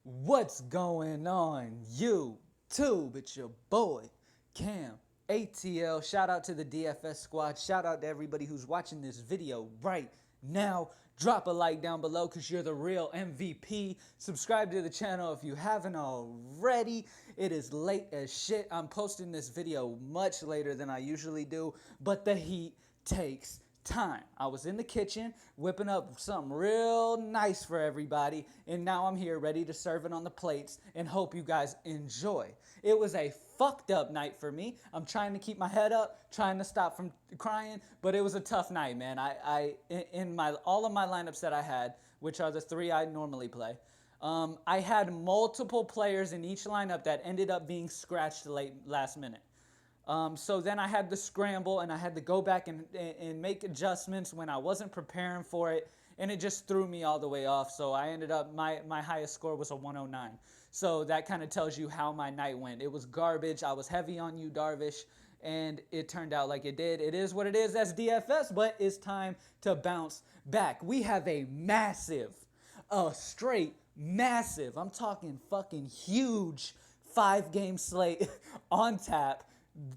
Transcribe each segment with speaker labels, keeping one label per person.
Speaker 1: What's going on, YouTube? It's your boy, Cam ATL. Shout out to the DFS squad. Shout out to everybody who's watching this video right now. Drop a like down below because you're the real MVP. Subscribe to the channel if you haven't already. It is late as shit. I'm posting this video much later than I usually do, but the heat takes time. I was in the kitchen whipping up something real nice for everybody, and now I'm here ready to serve it on the plates and hope you guys enjoy. It was a fucked up night for me. I'm trying to keep my head up, trying to stop from crying, but it was a tough night, man. In all of my lineups that I had, which are the three I normally play, I had multiple players in each lineup that ended up being scratched last minute. So then I had to scramble and I had to go back and make adjustments when I wasn't preparing for it. And it just threw me all the way off. So I ended up, my highest score was a 109. So that kind of tells you how my night went. It was garbage. I was heavy on you, Darvish. And it turned out like it did. It is what it is. That's DFS, but it's time to bounce back. We have a straight massive, I'm talking fucking huge 5-game slate on tap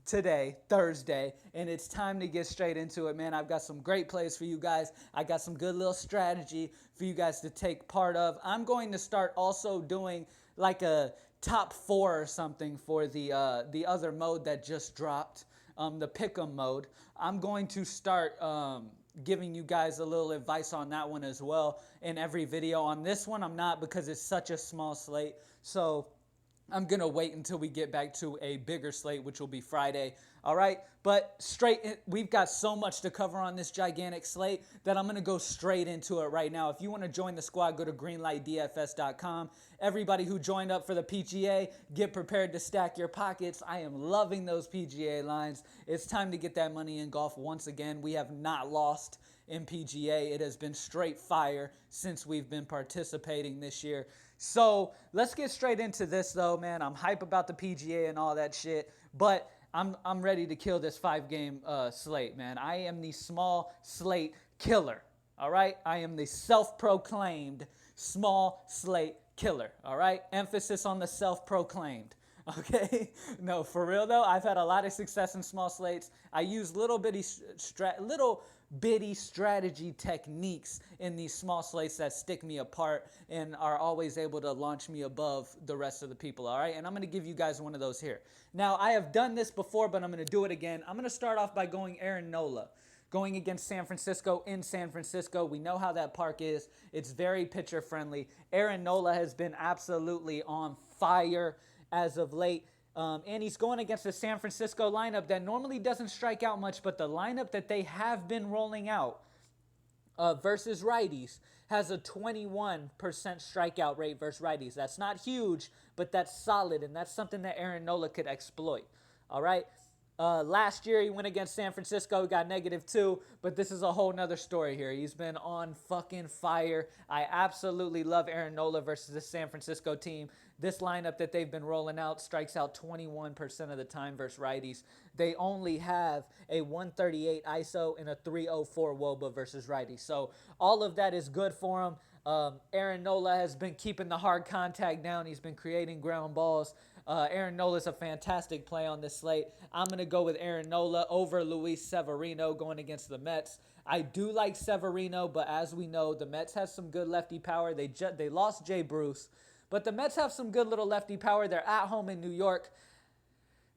Speaker 1: today, Thursday, and it's time to get straight into it, man. I've got some great plays for you guys. I got some good little strategy for you guys to take part of. I'm going to start also doing like a top 4 or something for the other mode that just dropped, the pick'em mode. I'm going to start giving you guys a little advice on that one as well in every video. On this one, I'm not, because it's such a small slate. So I'm going to wait until we get back to a bigger slate, which will be Friday. All right. But we've got so much to cover on this gigantic slate that I'm going to go straight into it right now. If you want to join the squad, go to greenlightdfs.com. Everybody who joined up for the PGA, get prepared to stack your pockets. I am loving those PGA lines. It's time to get that money in golf once again. We have not lost in PGA. It has been straight fire since we've been participating this year. So let's get straight into this though, man. I'm hype about the PGA and all that shit, but I'm ready to kill this 5-game slate, man. I am the small slate killer, all right? I am the self-proclaimed small slate killer, all right? Emphasis on the self-proclaimed. Okay, no, for real though, I've had a lot of success in small slates. I use little bitty strategy techniques in these small slates that stick me apart and are always able to launch me above the rest of the people, all right? And I'm going to give you guys one of those here. Now, I have done this before, but I'm going to do it again. I'm going to start off by going Aaron Nola, going against San Francisco in San Francisco. We know how that park is. It's very pitcher friendly. Aaron Nola has been absolutely on fire as of late. And he's going against the San Francisco lineup that normally doesn't strike out much, but the lineup that they have been rolling out versus righties has a 21% strikeout rate versus righties. That's not huge, but that's solid, and that's something that Aaron Nola could exploit. All right. Last year, he went against San Francisco, got -2, but this is a whole nother story here. He's been on fucking fire. I absolutely love Aaron Nola versus the San Francisco team. This lineup that they've been rolling out strikes out 21% of the time versus righties. They only have a 138 ISO and a 304 WOBA versus righties. So all of that is good for him. Aaron Nola has been keeping the hard contact down. He's been creating ground balls. Aaron Nola is a fantastic play on this slate. I'm going to go with Aaron Nola over Luis Severino going against the Mets. I do like Severino, but as we know, the Mets have some good lefty power. They lost Jay Bruce, but the Mets have some good little lefty power. They're at home in New York.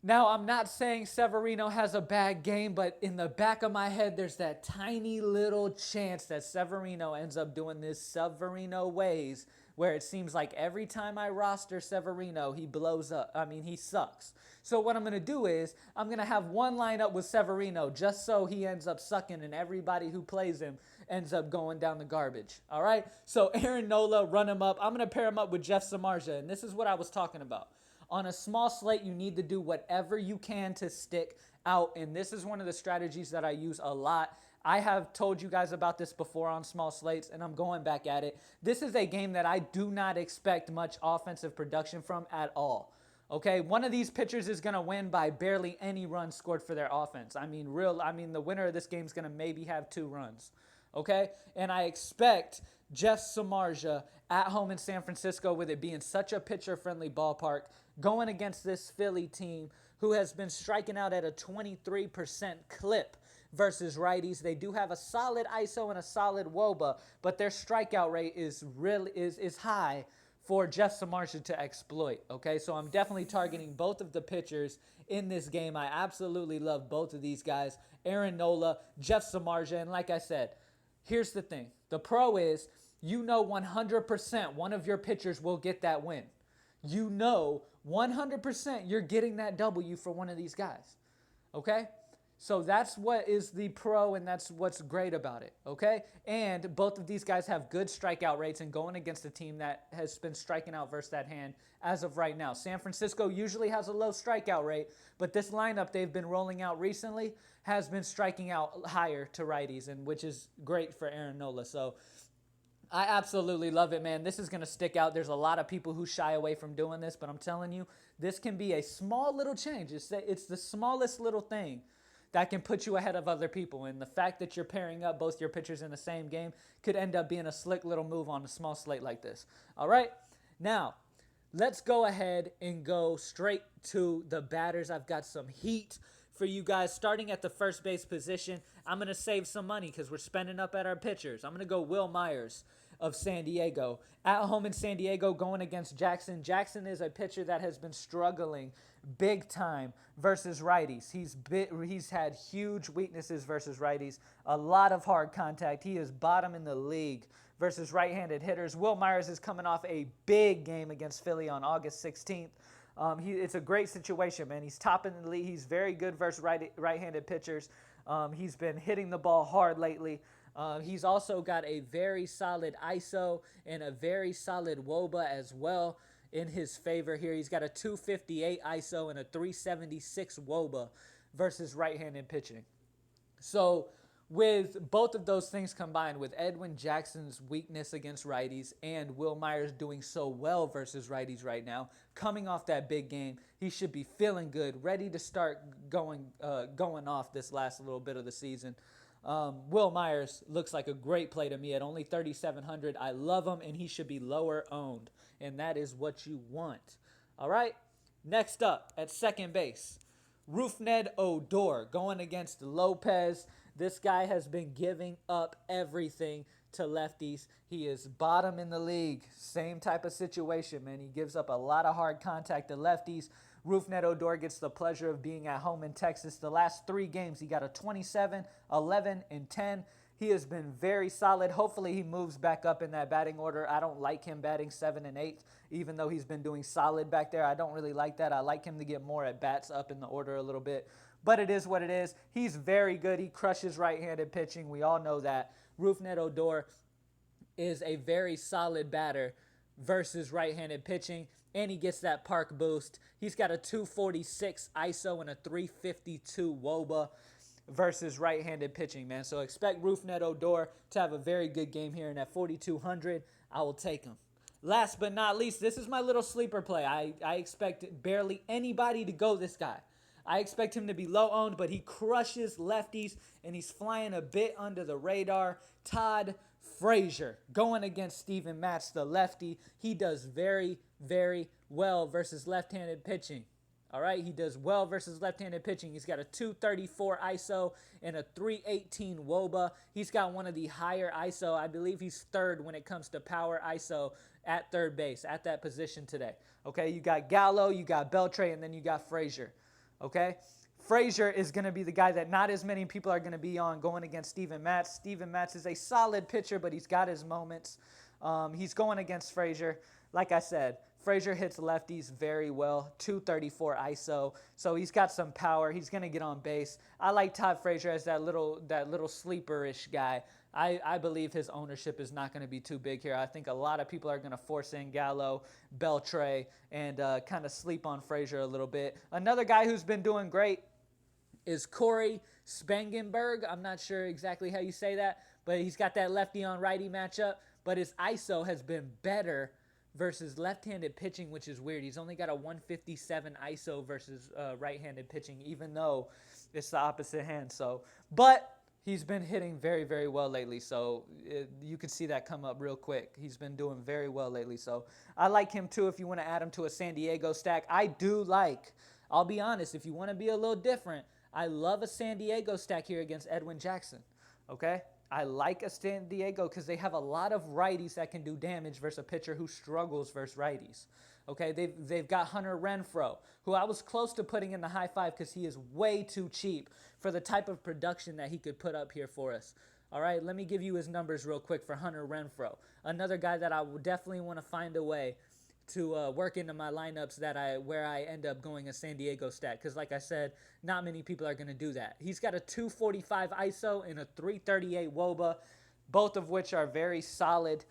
Speaker 1: Now, I'm not saying Severino has a bad game, but in the back of my head, there's that tiny little chance that Severino ends up doing this Severino ways, where it seems like every time I roster Severino, he blows up. I mean, he sucks. So what I'm going to do is I'm going to have one lineup with Severino just so he ends up sucking and everybody who plays him ends up going down the garbage. All right? So Aaron Nola, run him up. I'm going to pair him up with Jeff Samardzija, and this is what I was talking about. On a small slate, you need to do whatever you can to stick out, and this is one of the strategies that I use a lot. I have told you guys about this before on small slates, and I'm going back at it. This is a game that I do not expect much offensive production from at all. Okay, one of these pitchers is going to win by barely any runs scored for their offense. I mean, the winner of this game is going to maybe have 2 runs. Okay, and I expect Jeff Samardzija at home in San Francisco, with it being such a pitcher-friendly ballpark, going against this Philly team who has been striking out at a 23% clip versus righties. They do have a solid ISO and a solid WOBA, but their strikeout rate is high for Jeff Samardzija to exploit. Okay, so I'm definitely targeting both of the pitchers in this game. I absolutely love both of these guys, Aaron Nola, Jeff Samardzija, and like I said, here's the thing. The pro is, 100% one of your pitchers will get that win. 100% you're getting that W for one of these guys. Okay? So that's what is the pro, and that's what's great about it, okay? And both of these guys have good strikeout rates and going against a team that has been striking out versus that hand as of right now. San Francisco usually has a low strikeout rate, but this lineup they've been rolling out recently has been striking out higher to righties, and which is great for Aaron Nola. So I absolutely love it, man. This is going to stick out. There's a lot of people who shy away from doing this, but I'm telling you, this can be a small little change. It's the smallest little thing that can put you ahead of other people. And the fact that you're pairing up both your pitchers in the same game could end up being a slick little move on a small slate like this. All right? Now, let's go ahead and go straight to the batters. I've got some heat for you guys. Starting at the first base position, I'm going to save some money because we're spending up at our pitchers. I'm going to go Will Myers of San Diego. At home in San Diego, going against Jackson. Jackson is a pitcher that has been struggling big time versus righties. He's had huge weaknesses versus righties. A lot of hard contact. He is bottom in the league versus right-handed hitters. Will Myers is coming off a big game against Philly on August 16th. It's a great situation, man. He's top in the league. He's very good versus right-handed pitchers. He's been hitting the ball hard lately. He's also got a very solid ISO and a very solid WOBA as well in his favor here. He's got a 258 ISO and a 376 WOBA versus right-handed pitching. So with both of those things combined, with Edwin Jackson's weakness against righties and Will Myers doing so well versus righties right now, coming off that big game, he should be feeling good, ready to start going off this last little bit of the season. Will Myers looks like a great play to me at only 3,700. I love him, and he should be lower owned, and that is what you want. All right, next up at second base, Rougned Odor going against Lopez. This guy has been giving up everything to lefties. He is bottom in the league. Same type of situation, man. He gives up a lot of hard contact to lefties. Rougned Odor gets the pleasure of being at home in Texas. The last 3 games, he got a 27, 11, and 10. He has been very solid. Hopefully he moves back up in that batting order. I don't like him batting 7th and 8th, even though he's been doing solid back there. I don't really like that. I like him to get more at-bats up in the order a little bit. But it is what it is. He's very good. He crushes right-handed pitching. We all know that. Rougned Odor is a very solid batter versus right-handed pitching, and he gets that park boost. He's got a 246 ISO and a 352 WOBA versus right-handed pitching, man. So expect Rougned Odor to have a very good game here, and at 4,200, I will take him. Last but not least, this is my little sleeper play. I expect barely anybody to go this guy. I expect him to be low owned, but he crushes lefties, and he's flying a bit under the radar. Todd Frazier going against Steven Matz, the lefty. He does very, very well versus left-handed pitching. All right, he does well versus left-handed pitching. He's got a 234 ISO and a 318 WOBA. He's got one of the higher ISO. I believe he's third when it comes to power ISO at third base, at that position today. Okay, you got Gallo, you got Beltre, and then you got Frazier. Okay, Frazier is going to be the guy that not as many people are going to be on going against Steven Matz. Steven Matz is a solid pitcher, but he's got his moments. He's going against Frazier. Like I said, Frazier hits lefties very well, 234 ISO, so he's got some power. He's going to get on base. I like Todd Frazier as that little sleeper-ish guy. I believe his ownership is not going to be too big here. I think a lot of people are going to force in Gallo, Beltre, and kind of sleep on Frazier a little bit. Another guy who's been doing great is Corey Spangenberg. I'm not sure exactly how you say that, but he's got that lefty on righty matchup, but his ISO has been better versus left-handed pitching, which is weird. He's only got a 157 ISO versus right-handed pitching, even though it's the opposite hand. So, but He's been hitting very, very well lately, so you can see that come up real quick. He's been doing very well lately, so I like him too if you want to add him to a San Diego stack. I'll be honest, if you want to be a little different, I love a San Diego stack here against Edwin Jackson, okay? I like a San Diego because they have a lot of righties that can do damage versus a pitcher who struggles versus righties. Okay, they've got Hunter Renfroe, who I was close to putting in the high five because he is way too cheap for the type of production that he could put up here for us. All right, let me give you his numbers real quick for Hunter Renfroe. Another guy that I would definitely want to find a way to work into my lineups where I end up going a San Diego stack. Because like I said, not many people are going to do that. He's got a 245 ISO and a 338 WOBA, both of which are very solid.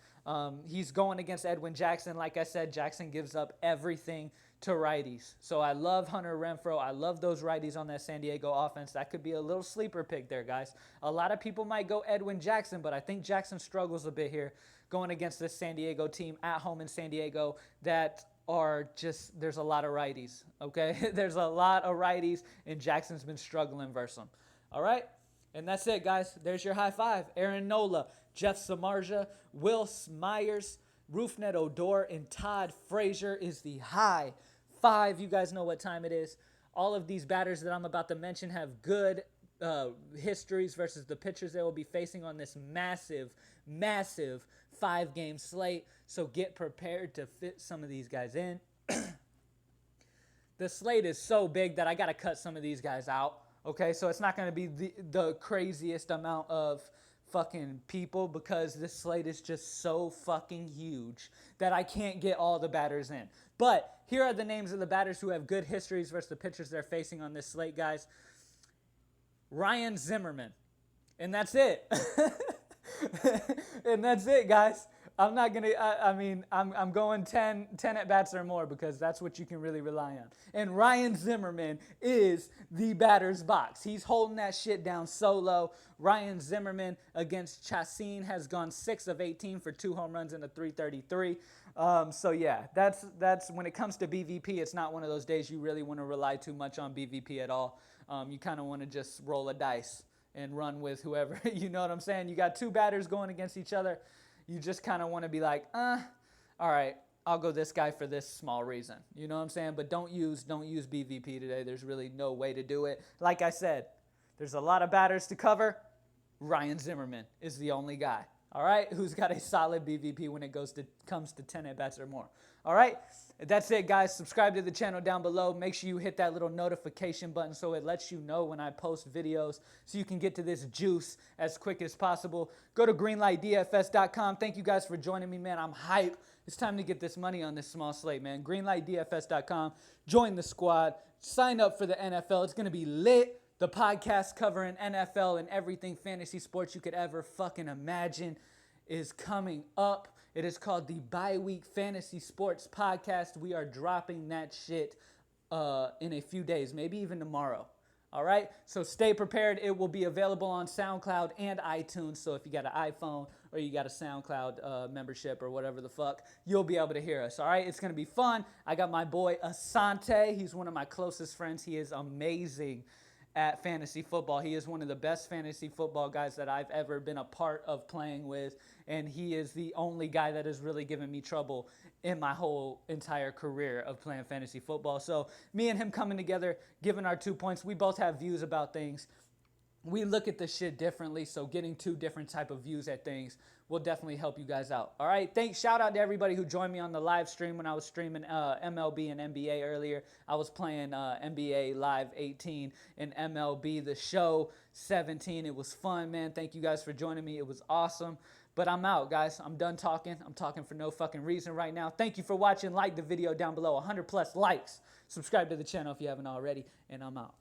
Speaker 1: He's going against Edwin Jackson. Like I said, Jackson gives up everything to righties. So I love Hunter Renfroe. I love those righties on that San Diego offense. That could be a little sleeper pick there, guys. A lot of people might go Edwin Jackson, but I think Jackson struggles a bit here going against this San Diego team at home in San Diego that are just, there's a lot of righties, okay? There's a lot of righties, and Jackson's been struggling versus them. All right? And that's it, guys. There's your high five. Aaron Nola, Jeff Samardzija, Will Myers, Rougned Odor, and Todd Frazier is the high five. You guys know what time it is. All of these batters that I'm about to mention have good histories versus the pitchers they will be facing on this massive, massive 5-game slate. So get prepared to fit some of these guys in. The slate is so big that I got to cut some of these guys out. Okay, so it's not going to be the craziest amount of fucking people because this slate is just so fucking huge that I can't get all the batters in. But here are the names of the batters who have good histories versus the pitchers they're facing on this slate, guys. Ryan Zimmerman. And that's it. And that's it, guys. I'm not going to, I'm going 10 at-bats or more because that's what you can really rely on. And Ryan Zimmerman is the batter's box. He's holding that shit down solo. Ryan Zimmerman against Chacin has gone 6 of 18 for 2 home runs and a 333. So, yeah, that's when it comes to BVP, it's not one of those days you really want to rely too much on BVP at all. You kind of want to just roll a dice and run with whoever. You know what I'm saying? You got 2 batters going against each other. You just kind of want to be like, all right, I'll go this guy for this small reason. You know what I'm saying? But don't use BVP today. There's really no way to do it. Like I said, there's a lot of batters to cover. Ryan Zimmerman is the only guy, all right, who's got a solid BVP when it comes to 10 at-bats or more. All right, that's it, guys. Subscribe to the channel down below. Make sure you hit that little notification button so it lets you know when I post videos so you can get to this juice as quick as possible. Go to greenlightdfs.com. Thank you guys for joining me, man. I'm hype. It's time to get this money on this small slate, man. Greenlightdfs.com. Join the squad. Sign up for the NFL. It's going to be lit. The podcast covering NFL and everything fantasy sports you could ever fucking imagine is coming up. It is called the Bi-Week Fantasy Sports Podcast. We are dropping that shit in a few days, maybe even tomorrow. All right? So stay prepared. It will be available on SoundCloud and iTunes. So if you got an iPhone or you got a SoundCloud membership or whatever the fuck, you'll be able to hear us. All right? It's going to be fun. I got my boy Asante. He's one of my closest friends. He is amazing at fantasy football. He is one of the best fantasy football guys that I've ever been a part of playing with, and he is the only guy that has really given me trouble in my whole entire career of playing fantasy football. So me and him coming together, giving our 2 points, we both have views about things. We look at this shit differently, so getting 2 different type of views at things will definitely help you guys out. All right, thanks. Shout out to everybody who joined me on the live stream when I was streaming MLB and NBA earlier. I was playing NBA Live 18 and MLB The Show 17. It was fun, man. Thank you guys for joining me. It was awesome. But I'm out, guys. I'm done talking. I'm talking for no fucking reason right now. Thank you for watching. Like the video down below. 100+ likes. Subscribe to the channel if you haven't already. And I'm out.